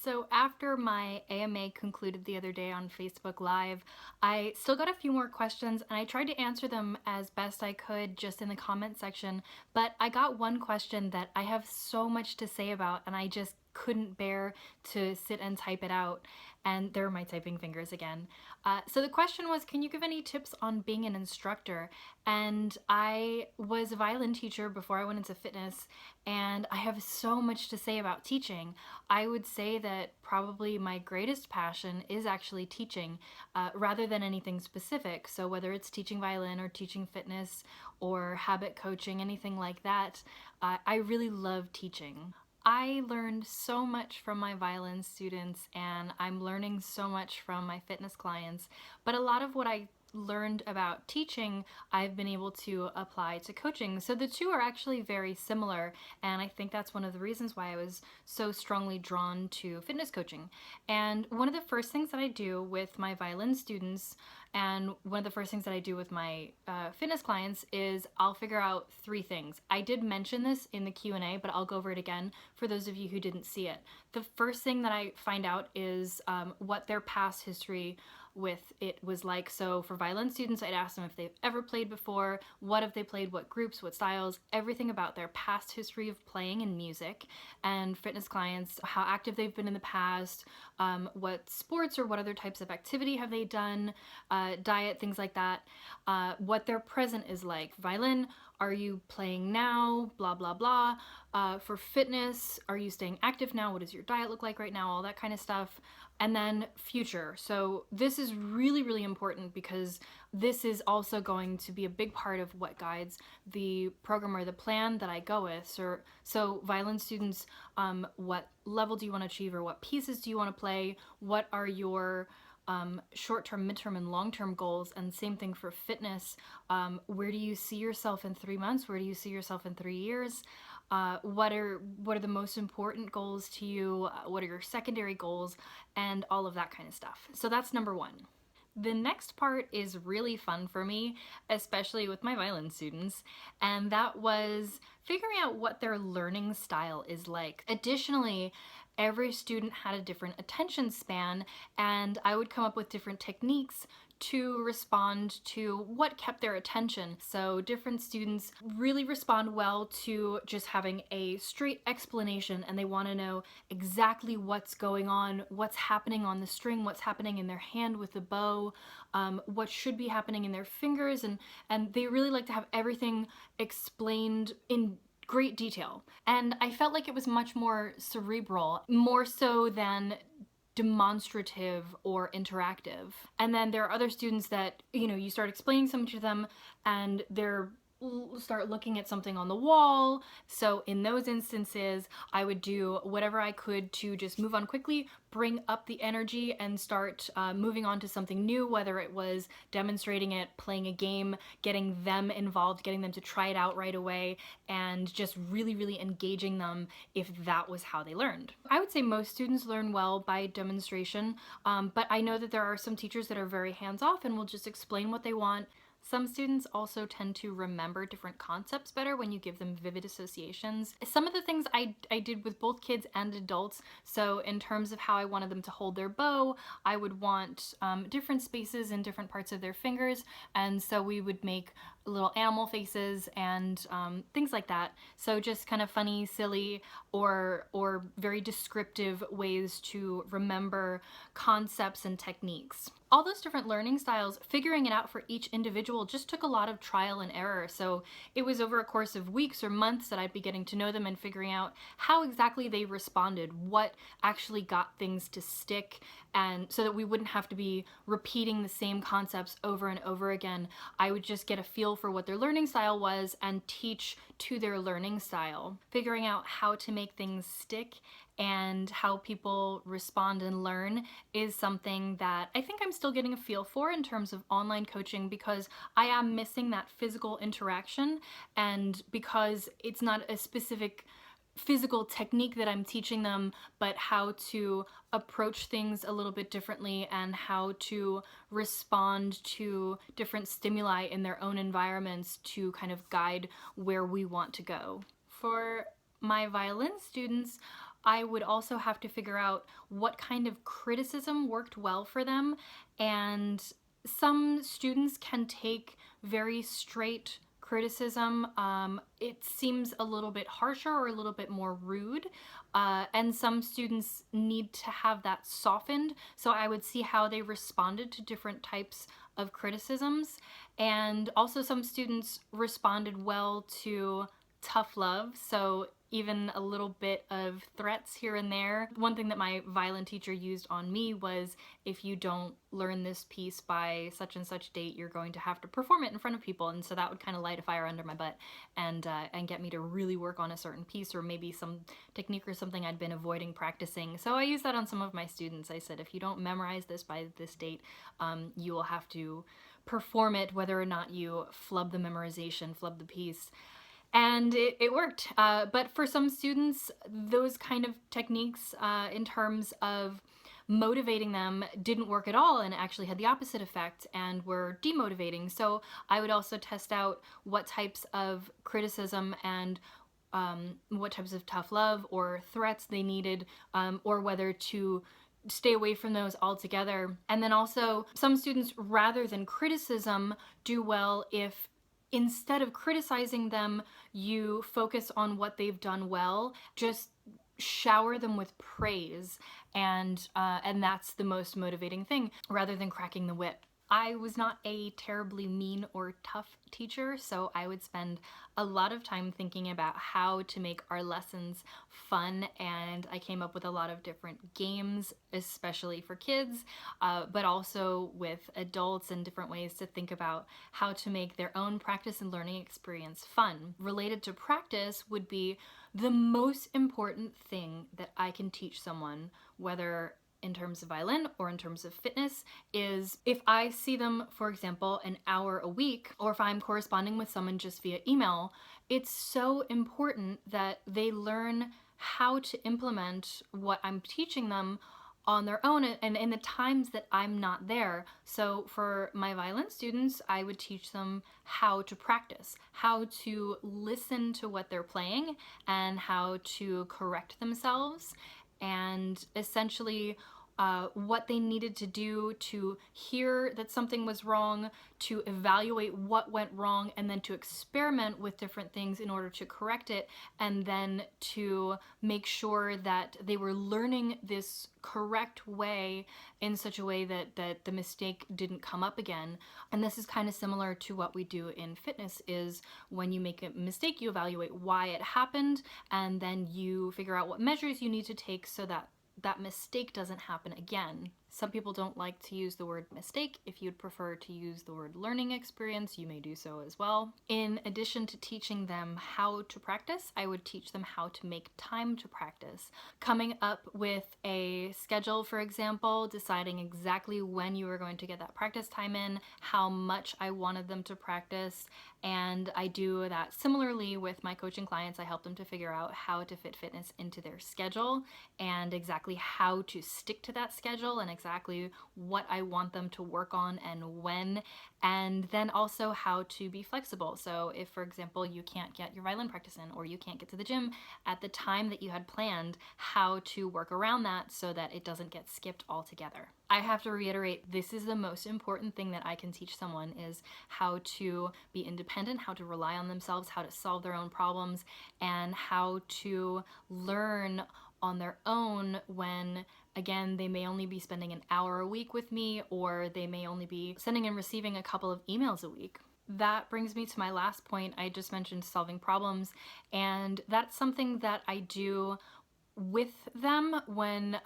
So after my AMA concluded the other day on Facebook Live, I still got a few more questions and I tried to answer them as best I could just in the comment section, but I got one question that I have so much to say about and I just couldn't bear to sit and type it out. And there are my typing fingers again. So the question was, can you give any tips on being an instructor? And I was a violin teacher before I went into fitness, and I have so much to say about teaching. I would say that probably my greatest passion is actually teaching rather than anything specific. So whether it's teaching violin or teaching fitness or habit coaching, anything like that, I really love teaching. I learned so much from my violin students and I'm learning so much from my fitness clients, but a lot of what I learned about teaching I've been able to apply to coaching. So the two are actually very similar, and I think that's one of the reasons why I was so strongly drawn to fitness coaching. And one of the first things that I do with my violin students and one of the first things that I do with my fitness clients is I'll figure out three things. I did mention this in the Q&A, but I'll go over it again for those of you who didn't see it. The first thing that I find out is what their past history with it was like. So for violin students, I'd ask them if they've ever played before, what have they played, what groups, what styles, everything about their past history of playing in music. And fitness clients, how active they've been in the past, what sports or what other types of activity have they done, diet, things like that, what their present is like. Violin, are you playing now? Blah, blah, blah. For fitness, are you staying active now? What does your diet look like right now? All that kind of stuff. And then future. So this is really, really important because this is also going to be a big part of what guides the program or the plan that I go with. So violin students, what level do you want to achieve, or what pieces do you want to play? What are your short-term, midterm, and long-term goals? And same thing for fitness. Where do you see yourself in 3 months? Where do you see yourself in 3 years? What are the most important goals to you? What are your secondary goals? And all of that kind of stuff. So that's number one. The next part is really fun for me, especially with my violin students, and that was figuring out what their learning style is like. Additionally, every student had a different attention span, and I would come up with different techniques to respond to what kept their attention. So different students really respond well to just having a straight explanation, and they want to know exactly what's going on, what's happening on the string, what's happening in their hand with the bow, what should be happening in their fingers, and they really like to have everything explained in great detail. And I felt like it was much more cerebral, more so than demonstrative or interactive. And then there are other students that, you start explaining something to them and they're start looking at something on the wall. So in those instances, I would do whatever I could to just move on quickly, bring up the energy, and start moving on to something new, whether it was demonstrating it, playing a game, getting them involved, getting them to try it out right away, and just really, really engaging them if that was how they learned. I would say most students learn well by demonstration, but I know that there are some teachers that are very hands-off and will just explain what they want. Some students also tend to remember different concepts better when you give them vivid associations. Some of the things I did with both kids and adults, so in terms of how I wanted them to hold their bow, I would want different spaces in different parts of their fingers, and so we would make little animal faces and things like that. So just kind of funny, silly, or very descriptive ways to remember concepts and techniques. All those different learning styles, figuring it out for each individual just took a lot of trial and error. So it was over a course of weeks or months that I'd be getting to know them and figuring out how exactly they responded, what actually got things to stick, and so that we wouldn't have to be repeating the same concepts over and over again. I would just get a feel for what their learning style was and teach to their learning style. Figuring out how to make things stick and how people respond and learn is something that I think I'm still getting a feel for in terms of online coaching, because I am missing that physical interaction, and because it's not a specific physical technique that I'm teaching them, but how to approach things a little bit differently and how to respond to different stimuli in their own environments to kind of guide where we want to go. For my violin students, I would also have to figure out what kind of criticism worked well for them. And some students can take very straight criticism. It seems a little bit harsher or a little bit more rude. And some students need to have that softened. So I would see how they responded to different types of criticisms. And also, some students responded well to tough love. So even a little bit of threats here and there. One thing that my violin teacher used on me was, if you don't learn this piece by such and such date, you're going to have to perform it in front of people. And so that would kind of light a fire under my butt and get me to really work on a certain piece, or maybe some technique or something I'd been avoiding practicing. So I used that on some of my students. I said, if you don't memorize this by this date, you will have to perform it whether or not you flub the memorization, flub the piece. And it worked. But for some students, those kind of techniques in terms of motivating them didn't work at all and actually had the opposite effect and were demotivating. So I would also test out what types of criticism and what types of tough love or threats they needed, or whether to stay away from those altogether. And then also, some students, rather than criticism, do well if instead of criticizing them, you focus on what they've done well. Just shower them with praise, and that's the most motivating thing, rather than cracking the whip. I was not a terribly mean or tough teacher, so I would spend a lot of time thinking about how to make our lessons fun, and I came up with a lot of different games, especially for kids, but also with adults, and different ways to think about how to make their own practice and learning experience fun. Related to practice would be the most important thing that I can teach someone, whether in terms of violin or in terms of fitness, is if I see them, for example, an hour a week, or if I'm corresponding with someone just via email, it's so important that they learn how to implement what I'm teaching them on their own and in the times that I'm not there. So for my violin students, I would teach them how to practice, how to listen to what they're playing, and how to correct themselves, and essentially what they needed to do to hear that something was wrong, to evaluate what went wrong, and then to experiment with different things in order to correct it, and then to make sure that they were learning this correct way in such a way that the mistake didn't come up again. And this is kind of similar to what we do in fitness, is when you make a mistake, you evaluate why it happened, and then you figure out what measures you need to take so that that mistake doesn't happen again. Some people don't like to use the word mistake. If you'd prefer to use the word learning experience, you may do so as well. In addition to teaching them how to practice, I would teach them how to make time to practice. Coming up with a schedule, for example, deciding exactly when you were going to get that practice time in, how much I wanted them to practice, and I do that similarly with my coaching clients. I help them to figure out how to fit fitness into their schedule, and exactly how to stick to that schedule, and exactly what I want them to work on and when, and then also how to be flexible. So if, for example, you can't get your violin practice in, or you can't get to the gym at the time that you had planned, how to work around that so that it doesn't get skipped altogether. I have to reiterate, this is the most important thing that I can teach someone, is how to be independent, how to rely on themselves, how to solve their own problems, and how to learn on their own when, again, they may only be spending an hour a week with me, or they may only be sending and receiving a couple of emails a week. That brings me to my last point. I just mentioned solving problems, and that's something that I do with them when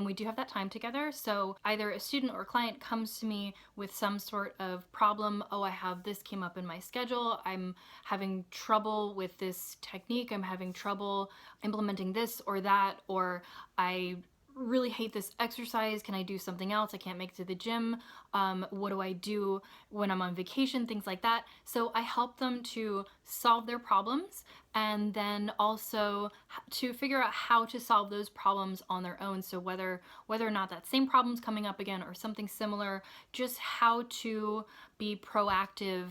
we do have that time together. So either a student or a client comes to me with some sort of problem. Oh, I have this came up in my schedule. I'm having trouble with this technique. I'm having trouble implementing this or that, or I really hate this exercise. Can I do something else? I can't make it to the gym. What do I do when I'm on vacation? Things like that. So I help them to solve their problems, and then also to figure out how to solve those problems on their own. So whether or not that same problem's coming up again or something similar, just how to be proactive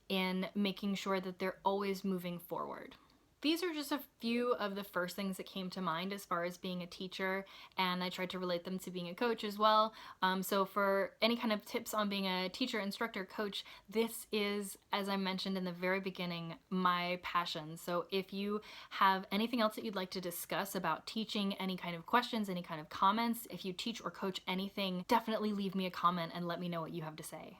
in making sure that they're always moving forward. These are just a few of the first things that came to mind as far as being a teacher, and I tried to relate them to being a coach as well. So, for any kind of tips on being a teacher, instructor, coach, this is, as I mentioned in the very beginning, my passion. So, if you have anything else that you'd like to discuss about teaching, any kind of questions, any kind of comments, if you teach or coach anything, definitely leave me a comment and let me know what you have to say.